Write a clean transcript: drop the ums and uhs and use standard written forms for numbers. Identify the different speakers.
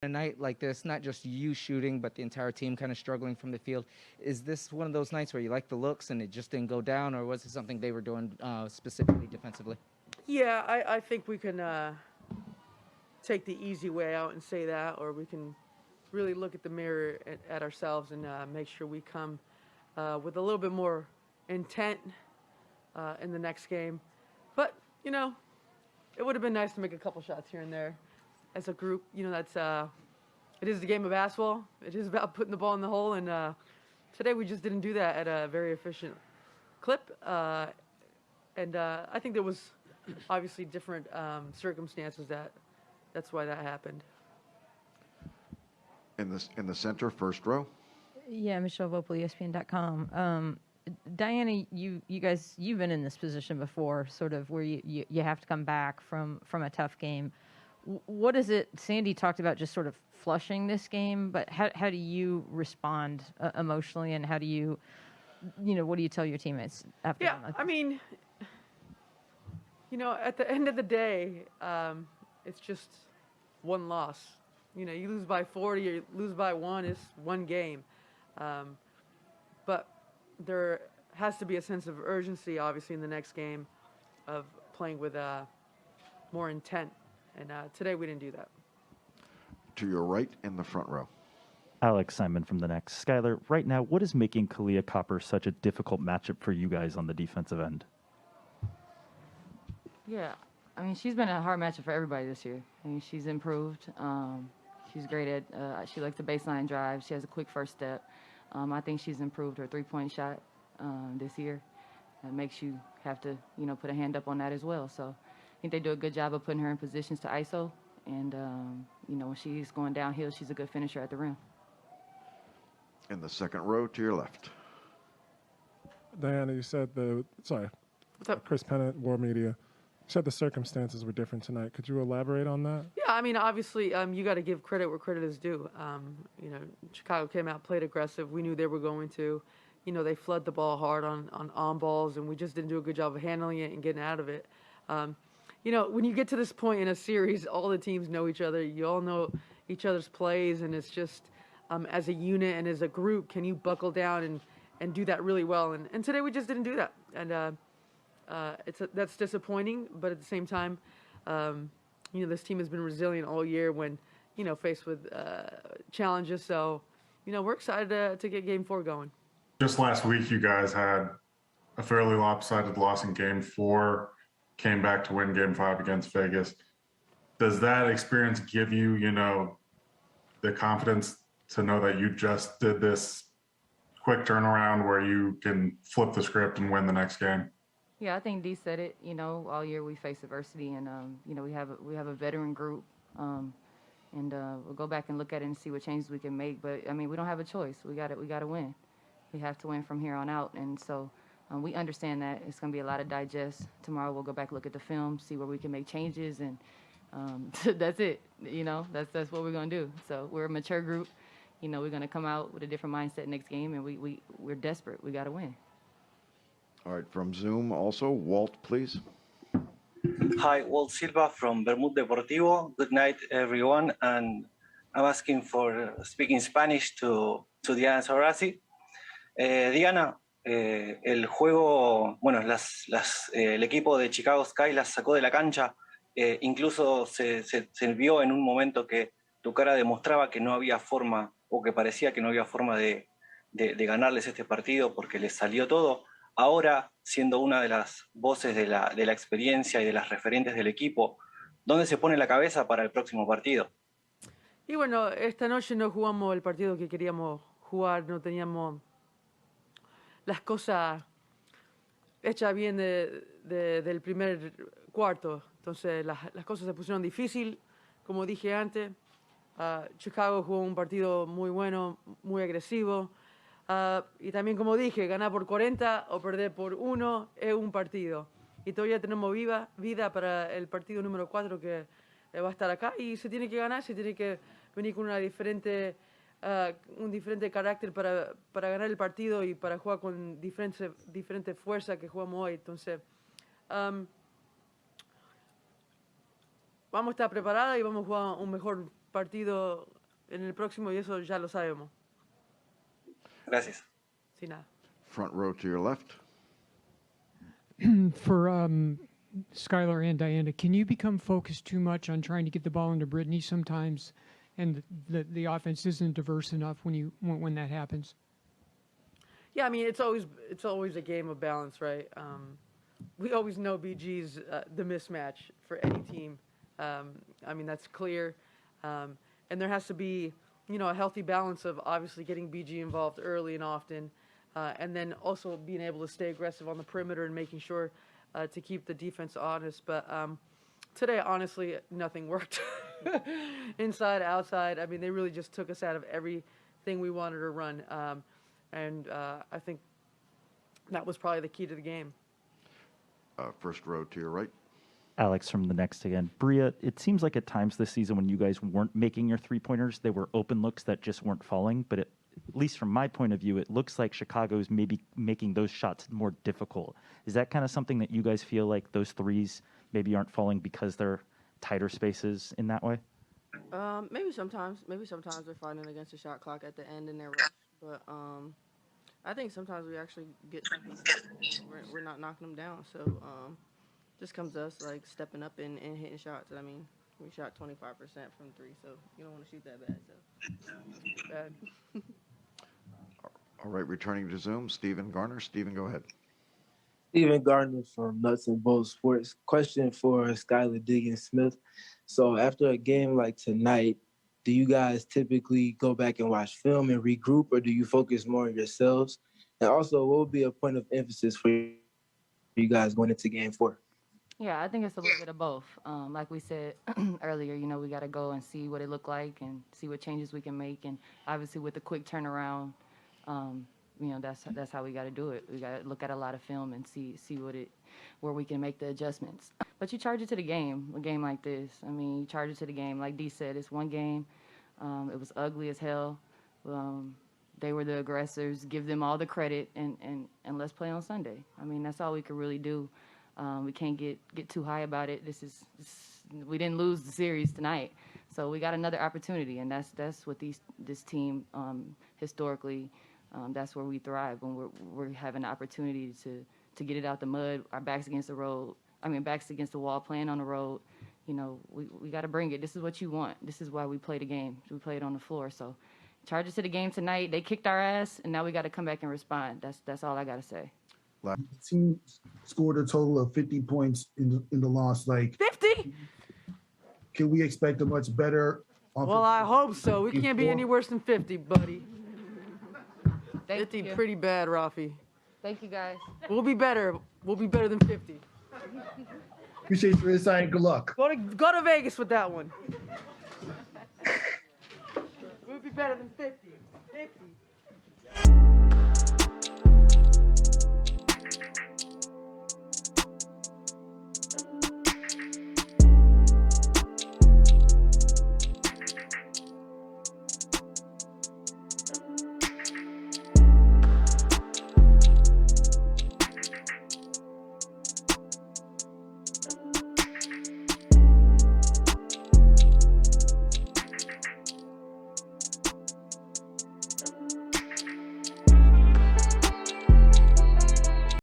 Speaker 1: A night like this, not just you shooting, but the entire team kind of struggling from the field. Is this one of those nights where you like the looks and it just didn't go down, or was it something they were doing specifically defensively?
Speaker 2: Yeah, I think we can take the easy way out and say that, or we can really look at the mirror at ourselves and make sure we come with a little bit more intent in the next game. But, it would have been nice to make a couple shots here and there as a group. It is the game of basketball. It is about putting the ball in the hole, and today we just didn't do that at a very efficient clip. And I think there was obviously different circumstances that's why that happened.
Speaker 3: In the center, first row.
Speaker 4: Yeah, Michelle Vopel, ESPN.com. Diana, you guys, you've been in this position before, sort of where you have to come back from a tough game. What is it? Sandy talked about just sort of flushing this game, but how do you respond emotionally, and how do you, what do you tell your teammates after?
Speaker 2: Yeah, I mean, at the end of the day, it's just one loss. You lose by 40 or you lose by 1, it's one game. But there has to be a sense of urgency, obviously, in the next game of playing with more intent. And today we didn't do that.
Speaker 3: To your right in the front row.
Speaker 5: Alex Simon from the Next. Skylar, right now, what is making Kahleah Copper such a difficult matchup for you guys on the defensive end?
Speaker 6: Yeah, I mean, she's been a hard matchup for everybody this year. I mean, she's improved. She's great at, she likes the baseline drive. She has a quick first step. I think she's improved her three-point shot this year. That makes you have to, put a hand up on that as well. So I think they do a good job of putting her in positions to ISO. And, when she's going downhill, she's a good finisher at the rim.
Speaker 3: In the second row to your left.
Speaker 7: Diana, you said
Speaker 2: What's up?
Speaker 7: Chris Pennant, War Media. You said the circumstances were different tonight. Could you elaborate on that?
Speaker 2: Yeah, I mean, obviously, you got to give credit where credit is due. Chicago came out, played aggressive. We knew they were going to. They flood the ball hard on balls, and we just didn't do a good job of handling it and getting out of it. When you get to this point in a series, all the teams know each other. You all know each other's plays, and it's just as a unit and as a group, can you buckle down and do that really well? And today we just didn't do that. And that's disappointing, but at the same time, this team has been resilient all year when, faced with challenges. So, we're excited to get Game 4 going.
Speaker 8: Just last week, you guys had a fairly lopsided loss in Game 4, came back to win Game 5 against Vegas. Does that experience give you, the confidence to know that you just did this quick turnaround where you can flip the script and win the next game?
Speaker 6: Yeah, I think Dee said it. All year we face adversity, and we have a veteran group, and we'll go back and look at it and see what changes we can make. But I mean, we don't have a choice. We got to win. We have to win from here on out, and so we understand that it's going to be a lot of digest. Tomorrow we'll go back, look at the film, see where we can make changes, and that's it. That's what we're going to do. So we're a mature group. We're going to come out with a different mindset next game, and we're desperate. We got to win.
Speaker 3: All right, from Zoom also, Walt, please.
Speaker 9: Hi, Walt Silva from Bermud Deportivo. Good night, everyone. And I'm asking for speaking Spanish to Diana Taurasi. Diana, el juego, bueno, el equipo de Chicago Sky las sacó de la cancha. Incluso se vio en un momento que tu cara demostraba que no había forma, o que parecía que no había forma de ganarles este partido porque les salió todo. Ahora, siendo una de las voces de la experiencia y de las referentes del equipo, ¿dónde se pone la cabeza para el próximo partido?
Speaker 2: Y bueno, esta noche no jugamos el partido que queríamos jugar, no teníamos las cosas hechas bien del primer cuarto. Entonces las cosas se pusieron difíciles, como dije antes. Chicago jugó un partido muy bueno, muy agresivo. Y también, como dije, ganar por 40 o perder por 1 es un partido. Y todavía tenemos vida para el partido número 4 que va a estar acá. Y se tiene que ganar, se tiene que venir con un diferente carácter para ganar el partido y para jugar con diferente fuerza que jugamos hoy. Entonces, vamos a estar preparados y vamos a jugar un mejor partido en el próximo y eso ya lo sabemos.
Speaker 9: Gracias.
Speaker 2: Sin nada.
Speaker 3: Front row to your left.
Speaker 10: For Skylar and Diana, can you become focused too much on trying to get the ball into Brittany sometimes, and the offense isn't diverse enough when that happens?
Speaker 2: Yeah, I mean it's always a game of balance, right? We always know BG's the mismatch for any team. I mean that's clear, and there has to be a healthy balance of obviously getting BG involved early and often, and then also being able to stay aggressive on the perimeter and making sure to keep the defense honest. But today, honestly, nothing worked. Inside, outside. I mean, they really just took us out of everything we wanted to run. And I think that was probably the key to the game.
Speaker 3: First row to your right.
Speaker 5: Alex from the next again. Bria, it seems like at times this season when you guys weren't making your three-pointers, they were open looks that just weren't falling. But at least from my point of view, it looks like Chicago's maybe making those shots more difficult. Is that kind of something that you guys feel like those threes maybe aren't falling because they're tighter spaces in that way?
Speaker 11: Maybe sometimes they're fighting against the shot clock at the end and they're rushed. But I think sometimes we actually get something. We're not knocking them down. So just comes to us like stepping up and hitting shots. I mean, we shot 25% from three, so you don't want to shoot that bad. So bad.
Speaker 3: All right, returning to Zoom, Stephen Garner. Stephen, go ahead.
Speaker 12: Stephen Gardner from Nuts and Bolts Sports. Question for Skylar Diggins-Smith. So after a game like tonight, do you guys typically go back and watch film and regroup, or do you focus more on yourselves? And also, what would be a point of emphasis for you guys going into game 4?
Speaker 6: Yeah, I think it's a little bit of both. Like we said earlier, we got to go and see what it looked like and see what changes we can make. And obviously with the quick turnaround, that's how we got to do it. We got to look at a lot of film and see where we can make the adjustments. But you charge it to the game, a game like this. I mean, you charge it to the game. Like D said, it's one game. It was ugly as hell. They were the aggressors. Give them all the credit, and let's play on Sunday. I mean, that's all we could really do. We can't get too high about it. We didn't lose the series tonight, so we got another opportunity, and that's what this team historically. That's where we thrive when we're having the opportunity to get it out the mud. Our backs against the road. Backs against the wall, playing on the road. We got to bring it. This is what you want. This is why we play the game. We play it on the floor. So, charge it to the game tonight. They kicked our ass, and now we got to come back and respond. That's all I got to say.
Speaker 13: The team scored a total of 50 points in the loss.
Speaker 2: 50?
Speaker 13: Can we expect a much better?
Speaker 2: Well, I hope so. We can't be any worse than 50, buddy. 50
Speaker 6: you.
Speaker 2: Pretty bad, Rafi.
Speaker 6: Thank you, guys.
Speaker 2: We'll be better. We'll be better than 50.
Speaker 13: Appreciate your insight and good luck.
Speaker 2: Go to Vegas with that one. We'll be better than 50. 50.